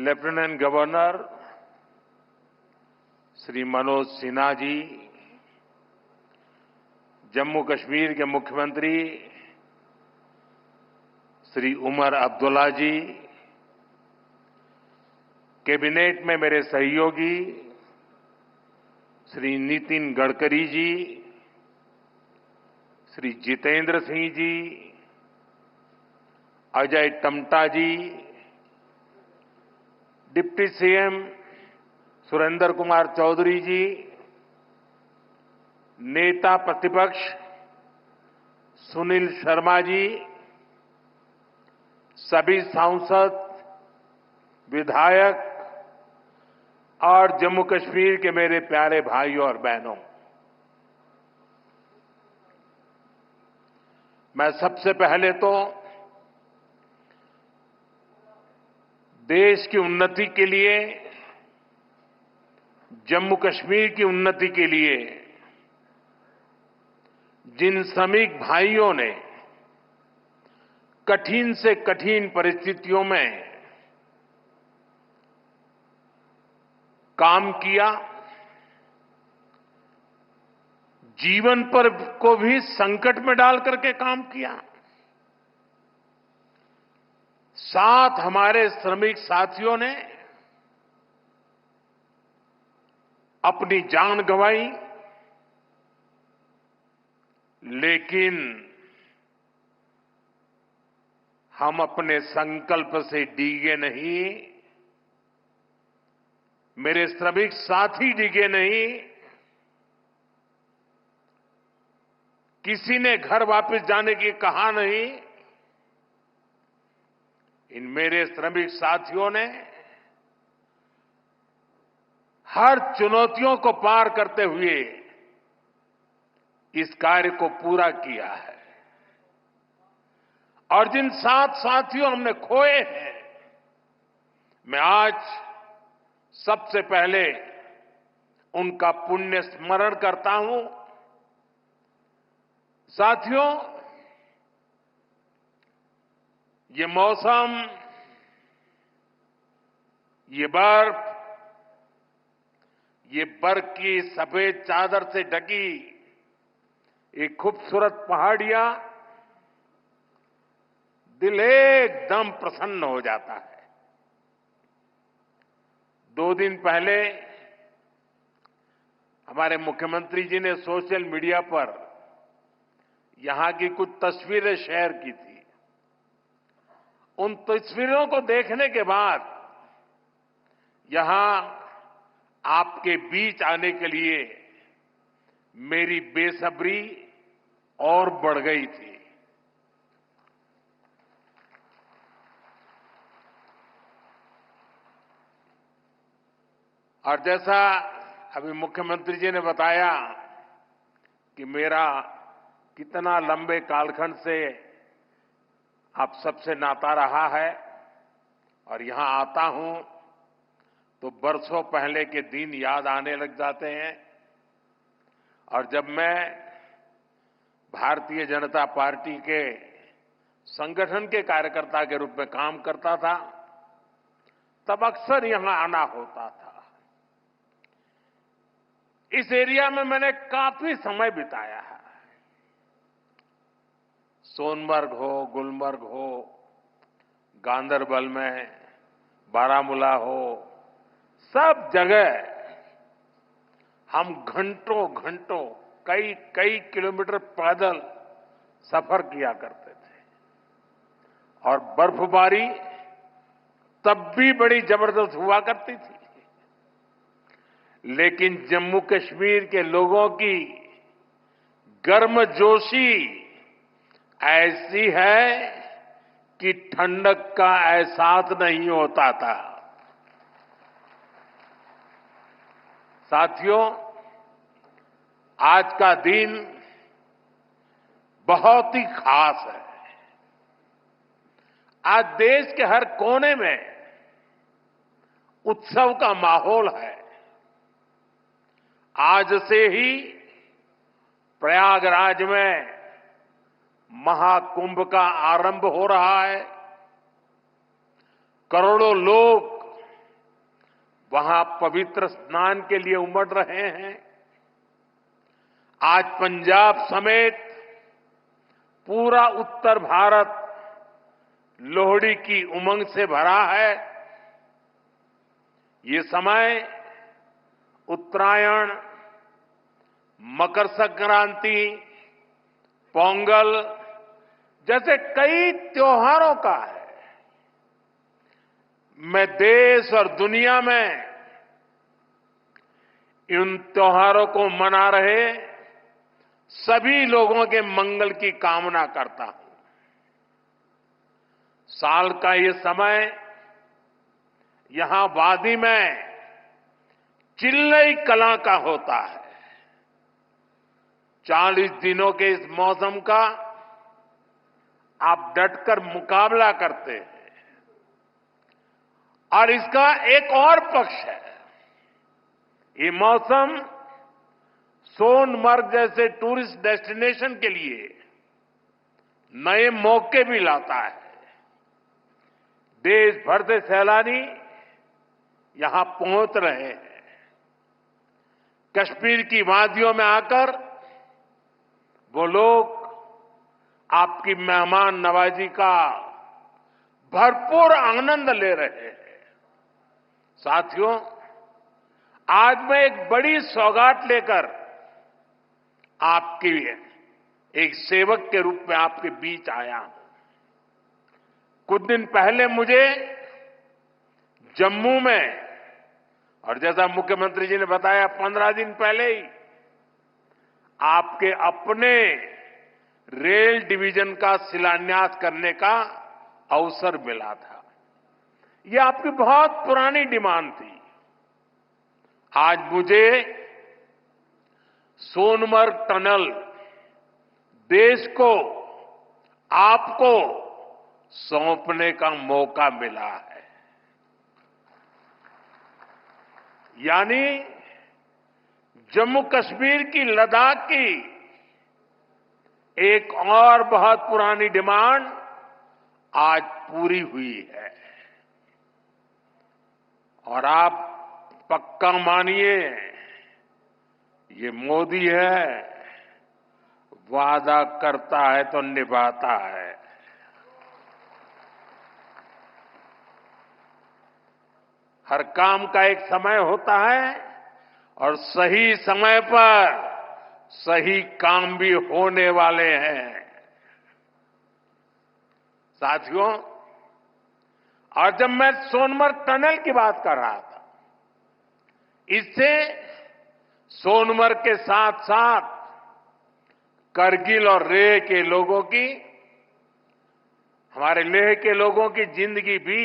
Lieutenant governor Shri Manoj Sinha ji, Jammu Kashmir के मुख्यमंत्री श्री उमर अब्दुल्ला जी, cabinet में मेरे सहयोगी श्री नितिन गडकरी जी, श्री जितेंद्र सिंह जी, अजय टम्टा जी, डिप्टी सीएम सुरेंद्र कुमार चौधरी जी, नेता प्रतिपक्ष सुनील शर्मा जी, सभी सांसद, विधायक और जम्मू कश्मीर के मेरे प्यारे भाइयों और बहनों, मैं सबसे पहले तो देश की उन्नति के लिए, जम्मू कश्मीर की उन्नति के लिए जिन श्रमिक भाइयों ने कठिन से कठिन परिस्थितियों में काम किया, जीवन पर को भी संकट में डाल करके काम किया, साथ हमारे श्रमिक साथियों ने अपनी जान गंवाई, लेकिन हम अपने संकल्प से डिगे नहीं, मेरे श्रमिक साथी डिगे नहीं, किसी ने घर वापस जाने की कहा नहीं। इन मेरे श्रमिक साथियों ने हर चुनौतियों को पार करते हुए इस कार्य को पूरा किया है। और जिन 7 साथियों हमने खोए हैं, मैं आज सबसे पहले उनका पुण्य स्मरण करता हूं। साथियों, ये मौसम, ये बर्फ, ये बर्फ की सफेद चादर से ढकी एक खूबसूरत पहाड़ियां, दिल एकदम प्रसन्न हो जाता है। 2 दिन पहले हमारे मुख्यमंत्री जी ने सोशल मीडिया पर यहां की कुछ तस्वीरें शेयर की थी। उन तस्वीरों को देखने के बाद यहां आपके बीच आने के लिए मेरी बेसब्री और बढ़ गई थी। और जैसा अभी मुख्यमंत्री जी ने बताया कि मेरा कितना लंबे कालखंड से आप सबसे नाता रहा है, और यहां आता हूं तो बरसों पहले के दिन याद आने लग जाते हैं। और जब मैं भारतीय जनता पार्टी के संगठन के कार्यकर्ता के रूप में काम करता था, तब अक्सर यहां आना होता था। इस एरिया में मैंने काफी समय बिताया है। सोनमर्ग हो, गुलमर्ग हो, गांदरबल में, बारामूला हो, सब जगह हम घंटों घंटों, कई कई किलोमीटर पैदल सफर किया करते थे। और बर्फबारी तब भी बड़ी जबरदस्त हुआ करती थी, लेकिन जम्मू कश्मीर के लोगों की गर्मजोशी ऐसी है कि ठंडक का एहसास नहीं होता था। साथियों, आज का दिन बहुत ही खास है। आज देश के हर कोने में उत्सव का माहौल है। आज से ही प्रयागराज में महाकुंभ का आरंभ हो रहा है। करोड़ों लोग वहां पवित्र स्नान के लिए उमड़ रहे हैं। आज पंजाब समेत पूरा उत्तर भारत लोहड़ी की उमंग से भरा है। ये समय उत्तरायण, मकर संक्रांति, पोंगल जैसे कई त्योहारों का है। मैं देश और दुनिया में इन त्योहारों को मना रहे सभी लोगों के मंगल की कामना करता हूं। साल का ये समय यहां वादी में चिल्लई कला का होता है। 40 दिनों के इस मौसम का आप डटकर मुकाबला करते हैं। और इसका एक और पक्ष है, ये मौसम सोनमर्ग जैसे टूरिस्ट डेस्टिनेशन के लिए नए मौके भी लाता है। देश भर से सैलानी यहां पहुंच रहे हैं। कश्मीर की वादियों में आकर वो लोग आपकी मेहमान नवाजी का भरपूर आनंद ले रहे हैं। साथियों, आज मैं एक बड़ी सौगात लेकर आपकी एक सेवक के रूप में आपके बीच आया हूं। कुछ दिन पहले मुझे जम्मू में, और जैसा मुख्यमंत्री जी ने बताया 15 दिन पहले ही आपके अपने रेल डिवीजन का शिलान्यास करने का अवसर मिला था। यह आपकी बहुत पुरानी डिमांड थी। आज मुझे सोनमर्ग टनल देश को, आपको सौंपने का मौका मिला है। यानी जम्मू कश्मीर की, लद्दाख की एक और बहुत पुरानी डिमांड आज पूरी हुई है। और आप पक्का मानिए, ये मोदी है, वादा करता है तो निभाता है। हर काम का एक समय होता है और सही समय पर सही काम भी होने वाले हैं। साथियों, और जब मैं सोनमर्ग टनल की बात कर रहा था, इससे सोनमर्ग के साथ साथ करगिल और लेह के लोगों की, हमारे लेह के लोगों की जिंदगी भी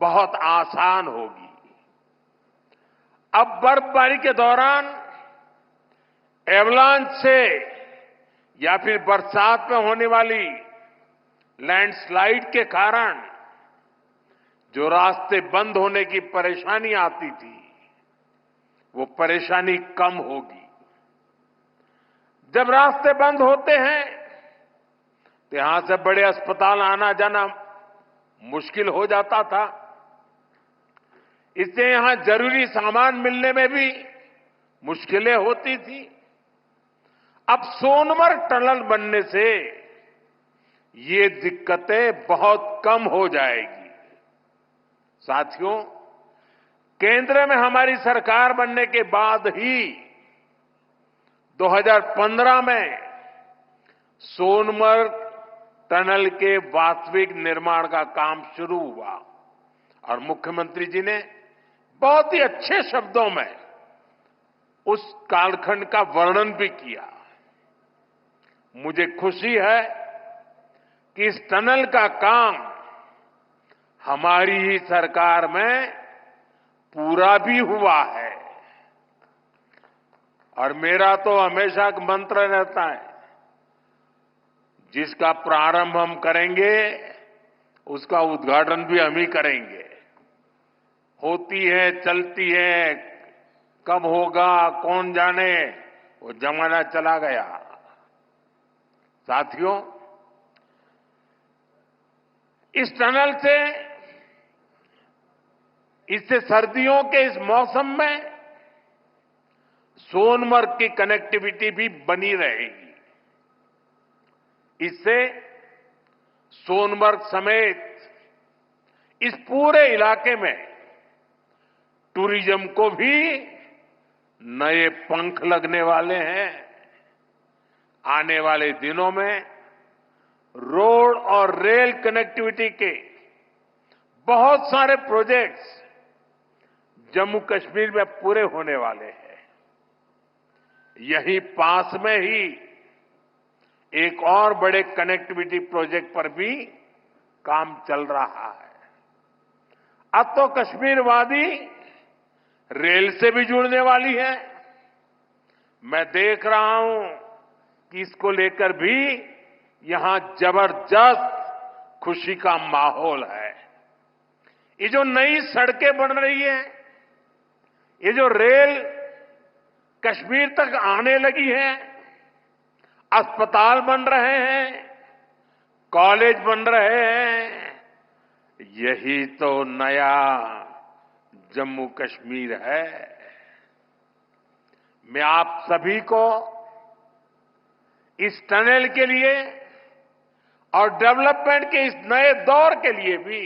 बहुत आसान होगी। अब बर्फबारी के दौरान एवलांच से या फिर बरसात में होने वाली लैंडस्लाइड के कारण जो रास्ते बंद होने की परेशानी आती थी, वो परेशानी कम होगी। जब रास्ते बंद होते हैं तो यहां से बड़े अस्पताल आना जाना मुश्किल हो जाता था। इससे यहां जरूरी सामान मिलने में भी मुश्किलें होती थी। अब सोनमर्ग टनल बनने से ये दिक्कतें बहुत कम हो जाएगी। साथियों, केंद्र में हमारी सरकार बनने के बाद ही 2015 में सोनमर्ग टनल के वास्तविक निर्माण का काम शुरू हुआ और मुख्यमंत्री जी ने बहुत ही अच्छे शब्दों में उस कालखंड का वर्णन भी किया। मुझे खुशी है कि इस टनल का काम हमारी ही सरकार में पूरा भी हुआ है। और मेरा तो हमेशा एक मंत्र रहता है, जिसका प्रारंभ हम करेंगे उसका उद्घाटन भी हम ही करेंगे। होती है, चलती है, कब होगा कौन जाने, वो जमाना चला गया। साथियों, इस टनल से इससे सर्दियों के इस मौसम में सोनमर्ग की कनेक्टिविटी भी बनी रहेगी। इससे सोनमर्ग समेत इस पूरे इलाके में टूरिज्म को भी नए पंख लगने वाले हैं। आने वाले दिनों में रोड और रेल कनेक्टिविटी के बहुत सारे प्रोजेक्ट्स जम्मू कश्मीर में पूरे होने वाले हैं। यहीं पास में ही एक और बड़े कनेक्टिविटी प्रोजेक्ट पर भी काम चल रहा है। अब तो कश्मीर वादी रेल से भी जुड़ने वाली है। मैं देख रहा हूं कि इसको लेकर भी यहां जबरदस्त खुशी का माहौल है। ये जो नई सड़कें बन रही है, ये जो रेल कश्मीर तक आने लगी है, अस्पताल बन रहे हैं, कॉलेज बन रहे हैं, यही तो नया जम्मू कश्मीर है। मैं आप सभी को इस टनल के लिए और डेवलपमेंट के इस नए दौर के लिए भी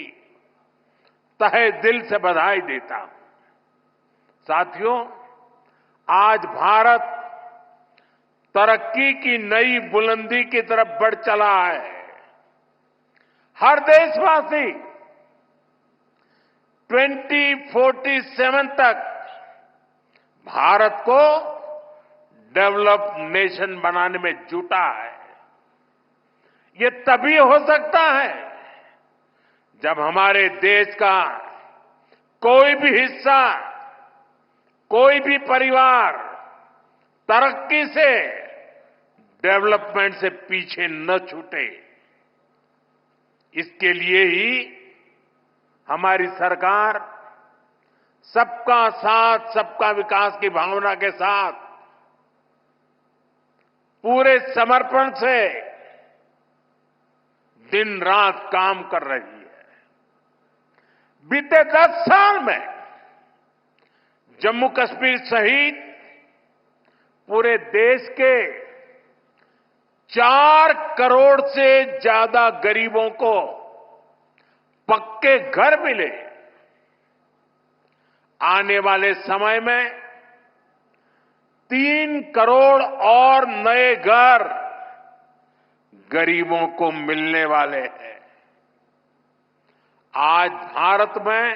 तहे दिल से बधाई देता हूं। साथियों, आज भारत तरक्की की नई बुलंदी की तरफ बढ़ चला है। हर देशवासी 2047 तक भारत को डेवलप्ड नेशन बनाने में जुटा है। ये तभी हो सकता है जब हमारे देश का कोई भी हिस्सा, कोई भी परिवार तरक्की से, डेवलपमेंट से पीछे न छूटे। इसके लिए ही हमारी सरकार सबका साथ, सबका विकास की भावना के साथ पूरे समर्पण से दिन रात काम कर रही है। बीते 10 साल में जम्मू कश्मीर सहित पूरे देश के 4 करोड़ से ज्यादा गरीबों को पक्के घर मिले। आने वाले समय में 3 करोड़ और नए घर गरीबों को मिलने वाले हैं। आज भारत में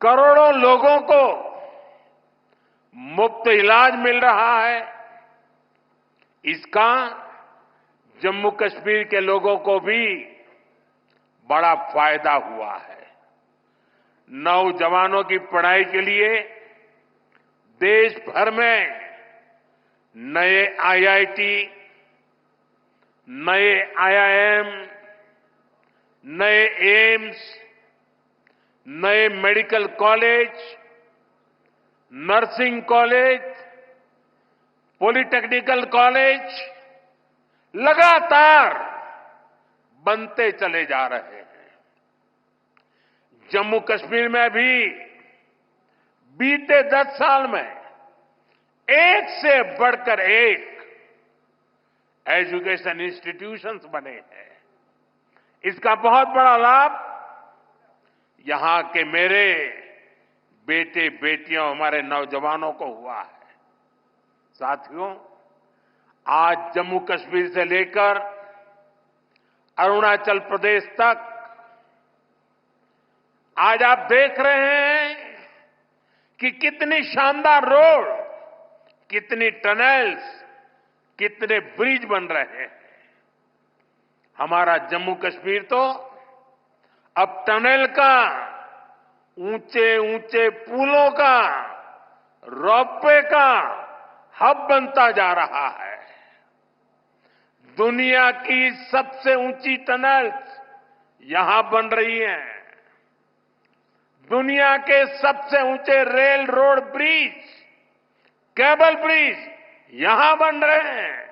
करोड़ों लोगों को मुफ्त इलाज मिल रहा है। इसका जम्मू कश्मीर के लोगों को भी बड़ा फायदा हुआ है। नौजवानों की पढ़ाई के लिए देश भर में नए आईआईटी, नए आईआईएम, नए एम्स, नए medical college, nursing college, polytechnical college लगातार बनते चले जा रहे हैं। जम्मू कश्मीर में भी बीते 10 साल में एक से बढ़कर एक एजुकेशन इंस्टीट्यूशंस बने हैं। इसका बहुत बड़ा लाभ यहां के मेरे बेटे बेटियों, हमारे नौजवानों को हुआ है। साथियों, आज जम्मू कश्मीर से लेकर अरुणाचल प्रदेश तक आज आप देख रहे हैं कि कितनी शानदार रोड, कितनी टनल्स, कितने ब्रिज बन रहे हैं। हमारा जम्मू कश्मीर तो अब टनल का, ऊंचे ऊंचे पुलों का, रोपवे का हब बनता जा रहा है। दुनिया की सबसे ऊंची टनल्स यहां बन रही हैं। दुनिया के सबसे ऊंचे rail road bridge, cable bridge यहां बन रहे हैं।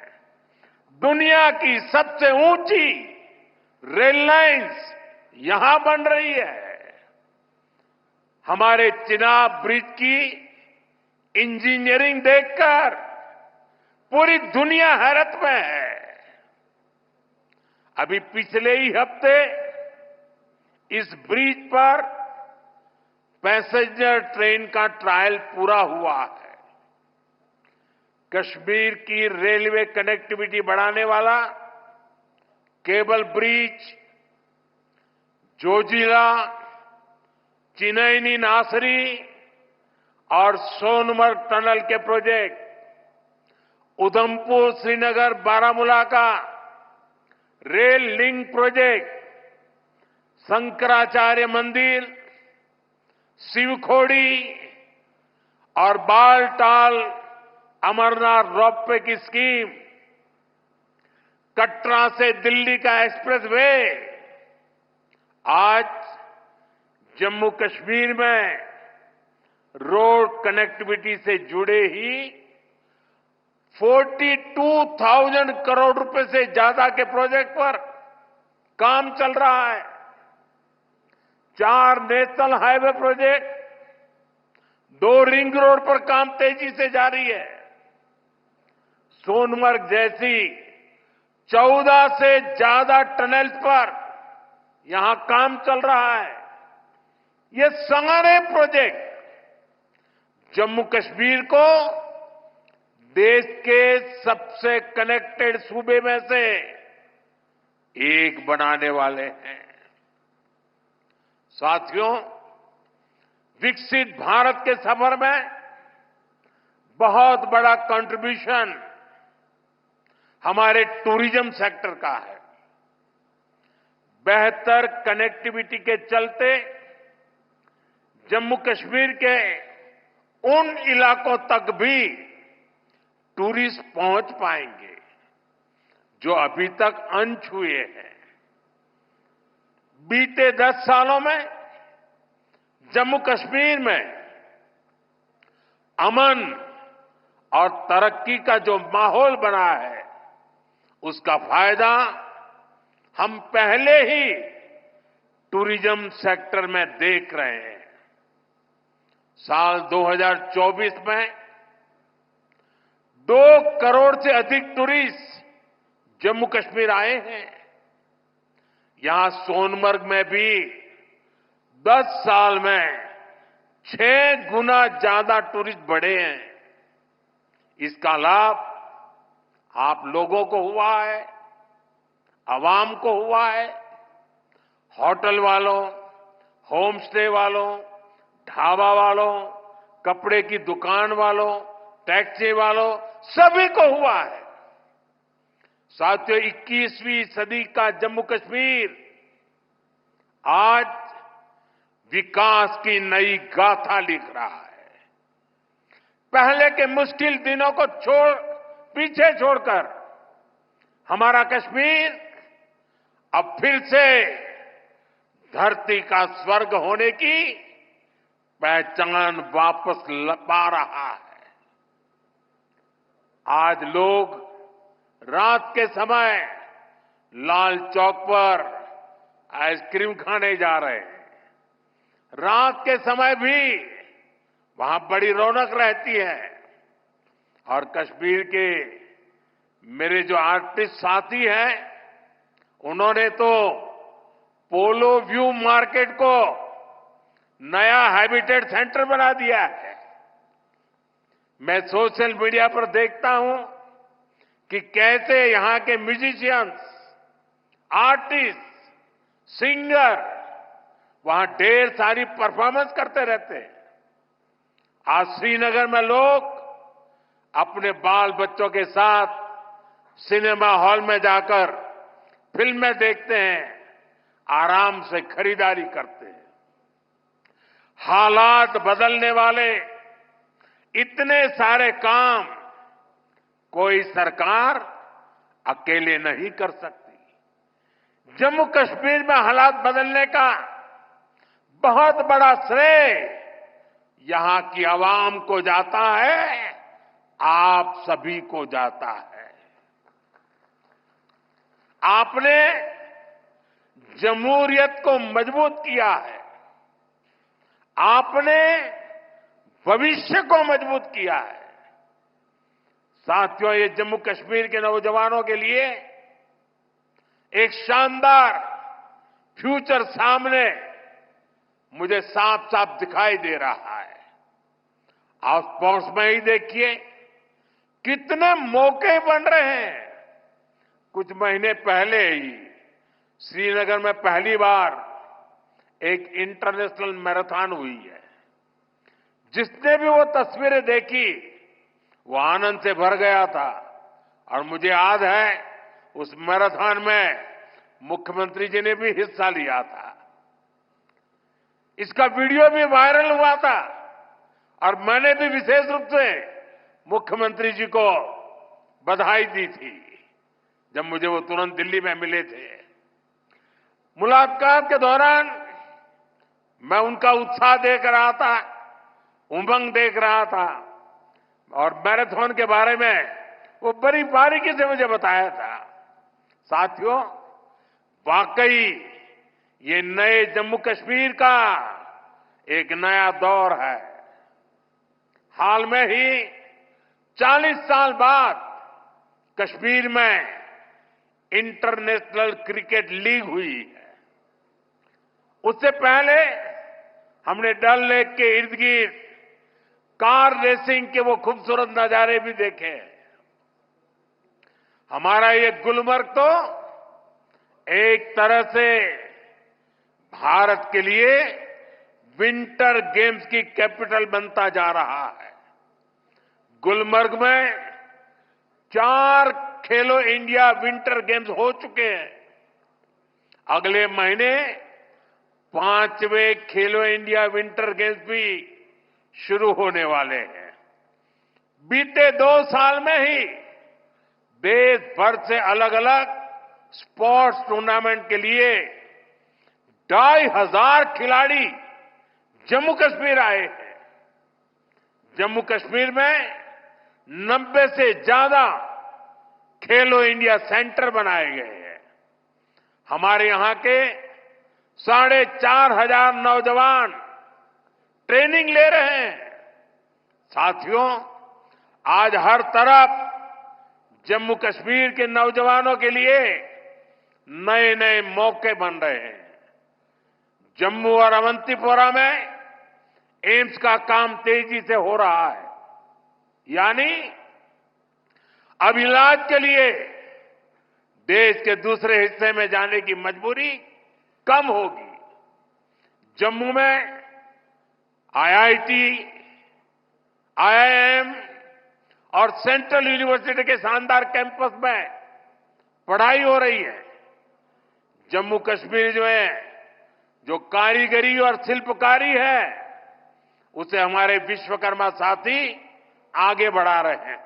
दुनिया की सबसे ऊंची रेल लाइंस यहां बन रही है। हमारे चिनाब ब्रिज की इंजीनियरिंग देखकर पूरी दुनिया हैरत में है। अभी पिछले ही हफ्ते इस ब्रिज पर पैसेंजर ट्रेन का ट्रायल पूरा हुआ है। कश्मीर की रेलवे कनेक्टिविटी बढ़ाने वाला केबल ब्रिज, जोजिला, चिनैनी नासरी और सोनमर्ग टनल के प्रोजेक्ट, उधमपुर श्रीनगर बारामूला का रेल लिंक प्रोजेक्ट, शंकराचार्य मंदिर, शिवखोड़ी और बालटाल अमरनाथ रोपवे की स्कीम, कटरा से दिल्ली का एक्सप्रेसवे, आज जम्मू कश्मीर में रोड कनेक्टिविटी से जुड़े ही 42,000 करोड़ रुपए से ज्यादा के प्रोजेक्ट पर काम चल रहा है। 4 national highway project, 2 ring road पर काम तेजी से जारी है। सोनमर्ग जैसी 14 से ज्यादा टनल्स पर यहां काम चल रहा है। ये सारे प्रोजेक्ट जम्मू कश्मीर को देश के सबसे कनेक्टेड सूबे में से एक बनाने वाले हैं। साथियों, विकसित भारत के सफर में बहुत बड़ा कंट्रीब्यूशन हमारे टूरिज्म सेक्टर का है। बेहतर कनेक्टिविटी के चलते जम्मू कश्मीर के उन इलाकों तक भी टूरिस्ट पहुंच पाएंगे जो अभी तक अनछुए हैं। बीते 10 सालों में जम्मू कश्मीर में अमन और तरक्की का जो माहौल बना है, उसका फायदा हम पहले ही टूरिज्म सेक्टर में देख रहे हैं। साल 2024 में 2 करोड़ से अधिक टूरिस्ट जम्मू कश्मीर आए हैं। यहां सोनमर्ग में भी 10 साल में 6 गुना ज्यादा टूरिस्ट बढ़े हैं। इसका लाभ आप लोगों को हुआ है, आवाम को हुआ है। होटल वालों, होम स्टे वालों, ढाबा वालों, कपड़े की दुकान वालों, टैक्सी वालों, सभी को हुआ है। साथियों, 21वीं सदी का जम्मू कश्मीर आज विकास की नई गाथा लिख रहा है। पहले के मुश्किल दिनों को पीछे छोड़कर हमारा कश्मीर अब फिर से धरती का स्वर्ग होने की पहचान वापस पा रहा है। आज लोग रात के समय लाल चौक पर आइसक्रीम खाने जा रहे हैं। रात के समय भी वहां बड़ी रौनक रहती है। और कश्मीर के मेरे जो आर्टिस्ट साथी हैं, उन्होंने तो पोलो व्यू मार्केट को नया हैबिटेट सेंटर बना दिया है। मैं सोशल मीडिया पर देखता हूं कि कैसे यहां के म्यूजिशियंस, आर्टिस्ट, सिंगर वहां ढेर सारी परफॉर्मेंस करते रहते हैं। आज श्रीनगर में लोग अपने बाल बच्चों के साथ सिनेमा हॉल में जाकर फिल्में देखते हैं, आराम से खरीदारी करते हैं। हालात बदलने वाले इतने सारे काम कोई सरकार अकेले नहीं कर सकती। जम्मू कश्मीर में हालात बदलने का बहुत बड़ा श्रेय यहां की आवाम को जाता है, आप सभी को जाता है। आपने जमहूरियत को मजबूत किया है। आपने भविष्य को मजबूत किया है। साथियों, ये जम्मू कश्मीर के नौजवानों के लिए एक शानदार फ्यूचर सामने मुझे साफ साफ दिखाई दे रहा है। आप स्पोर्ट्स में ही देखिए कितने मौके बन रहे हैं। कुछ महीने पहले ही श्रीनगर में पहली बार एक इंटरनेशनल मैराथन हुई है। जिसने भी वो तस्वीरें देखी वो आनंद से भर गया था। और मुझे याद है उस मैराथन में मुख्यमंत्री जी ने भी हिस्सा लिया था। इसका वीडियो भी वायरल हुआ था और मैंने भी विशेष रूप से मुख्यमंत्री जी को बधाई दी थी जब मुझे वो तुरंत दिल्ली में मिले थे। मुलाकात के दौरान मैं उनका उत्साह देख रहा था, उमंग देख रहा था और मैराथन के बारे में वो बड़ी बारीकी से मुझे बताया था। साथियों, वाकई ये नए जम्मू कश्मीर का एक नया दौर है। हाल में ही 40 साल बाद कश्मीर में इंटरनेशनल क्रिकेट लीग हुई है। उससे पहले हमने डल लेक के इर्द गिर्द कार रेसिंग के वो खूबसूरत नजारे भी देखे। हमारा ये गुलमर्ग तो एक तरह से भारत के लिए विंटर गेम्स की कैपिटल बनता जा रहा है। गुलमर्ग में 4 खेलो इंडिया विंटर गेम्स हो चुके हैं। अगले महीने 5वें खेलो इंडिया विंटर गेम्स भी शुरू होने वाले हैं। बीते 2 साल में ही देश भर से अलग अलग स्पोर्ट्स टूर्नामेंट के लिए 2,500 खिलाड़ी जम्मू कश्मीर आए हैं। जम्मू कश्मीर में 90 से ज्यादा खेलो इंडिया सेंटर बनाए गए हैं। हमारे यहां के 4,500 नौजवान ट्रेनिंग ले रहे हैं। साथियों, आज हर तरफ जम्मू कश्मीर के नौजवानों के लिए नए नए मौके बन रहे हैं। जम्मू और अवंतीपोरा में एम्स का काम तेजी से हो रहा है, यानी अब इलाज के लिए देश के दूसरे हिस्से में जाने की मजबूरी कम होगी। जम्मू में आईआईटी, आईआईएम और सेंट्रल यूनिवर्सिटी के शानदार कैंपस में पढ़ाई हो रही है। जम्मू कश्मीर में जो कारीगरी और शिल्पकारी है उसे हमारे विश्वकर्मा साथी आगे बढ़ा रहे हैं।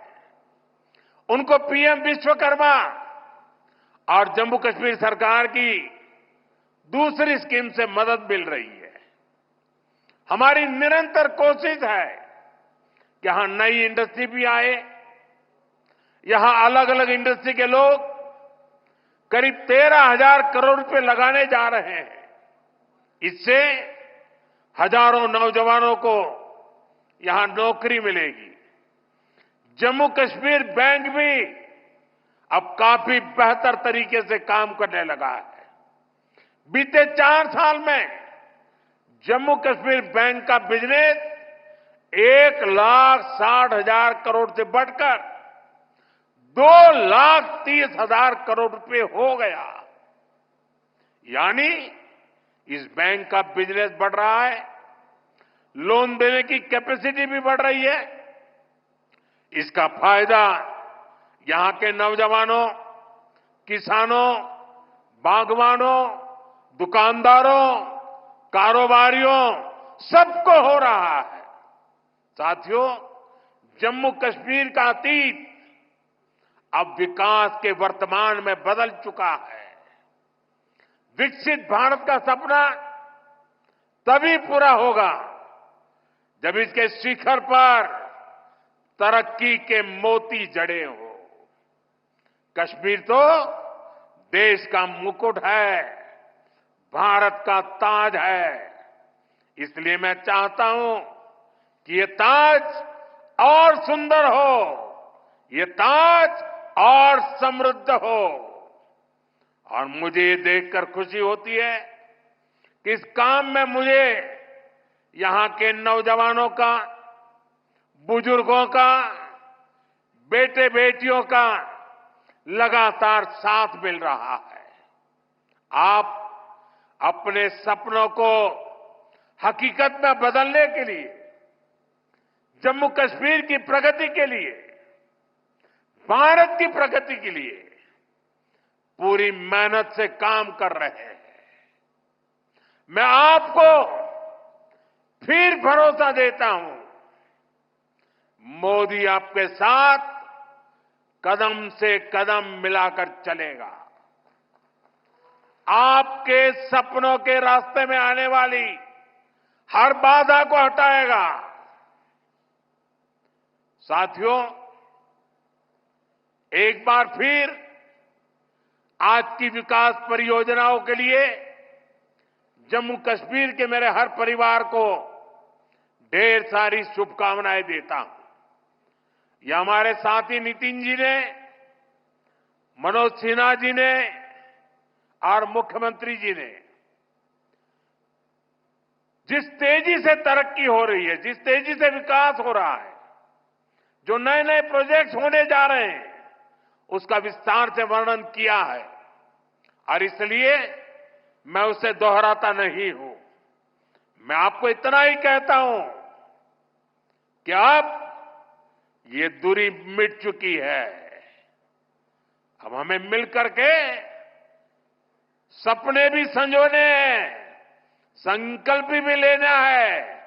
उनको पीएम विश्वकर्मा और जम्मू कश्मीर सरकार की दूसरी स्कीम से मदद मिल रही है। हमारी निरंतर कोशिश है कि यहां नई इंडस्ट्री भी आए। यहां अलग अलग इंडस्ट्री के लोग करीब 13,000 करोड़ रुपए लगाने जा रहे हैं। इससे हजारों नौजवानों को यहां नौकरी मिलेगी। जम्मू कश्मीर बैंक भी अब काफी बेहतर तरीके से काम करने लगा है। बीते 4 साल में जम्मू कश्मीर बैंक का बिजनेस 1,60,000 करोड़ से बढ़कर 2,30,000 करोड़ रुपए हो गया। यानी इस बैंक का बिजनेस बढ़ रहा है, लोन देने की कैपेसिटी भी बढ़ रही है। इसका फायदा यहां के नौजवानों, किसानों, बागवानों, दुकानदारों, कारोबारियों सबको हो रहा है। साथियों, जम्मू कश्मीर का अतीत अब विकास के वर्तमान में बदल चुका है। विकसित भारत का सपना तभी पूरा होगा जब इसके शिखर पर तरक्की के मोती जड़े हो। कश्मीर तो देश का मुकुट है, भारत का ताज है। इसलिए मैं चाहता हूं कि ये ताज और सुंदर हो, ये ताज और समृद्ध हो। और मुझे ये देखकर खुशी होती है कि इस काम में मुझे यहां के नौजवानों का, बुजुर्गों का, बेटे बेटियों का लगातार साथ मिल रहा है। आप अपने सपनों को हकीकत में बदलने के लिए, जम्मू कश्मीर की प्रगति के लिए, भारत की प्रगति के लिए पूरी मेहनत से काम कर रहे हैं। मैं आपको फिर भरोसा देता हूं, मोदी आपके साथ कदम से कदम मिलाकर चलेगा। आपके सपनों के रास्ते में आने वाली हर बाधा को हटाएगा। साथियों, एक बार फिर आज की विकास परियोजनाओं के लिए जम्मू कश्मीर के मेरे हर परिवार को ढेर सारी शुभकामनाएं देता हूं। यह हमारे साथी नितिन जी ने, मनोज सिन्हा जी ने और मुख्यमंत्री जी ने जिस तेजी से तरक्की हो रही है, जिस तेजी से विकास हो रहा है, जो नए नए प्रोजेक्ट्स होने जा रहे हैं, उसका विस्तार से वर्णन किया है। और इसलिए मैं उसे दोहराता नहीं हूं। मैं आपको इतना ही कहता हूं कि अब ये दूरी मिट चुकी है। अब हमें मिलकर के सपने भी संजोने हैं, संकल्प भी लेना है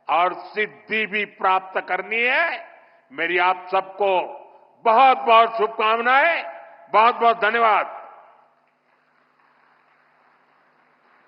और सिद्धि भी प्राप्त करनी है। मेरी आप सबको बहुत बहुत शुभकामनाएं, बहुत बहुत धन्यवाद।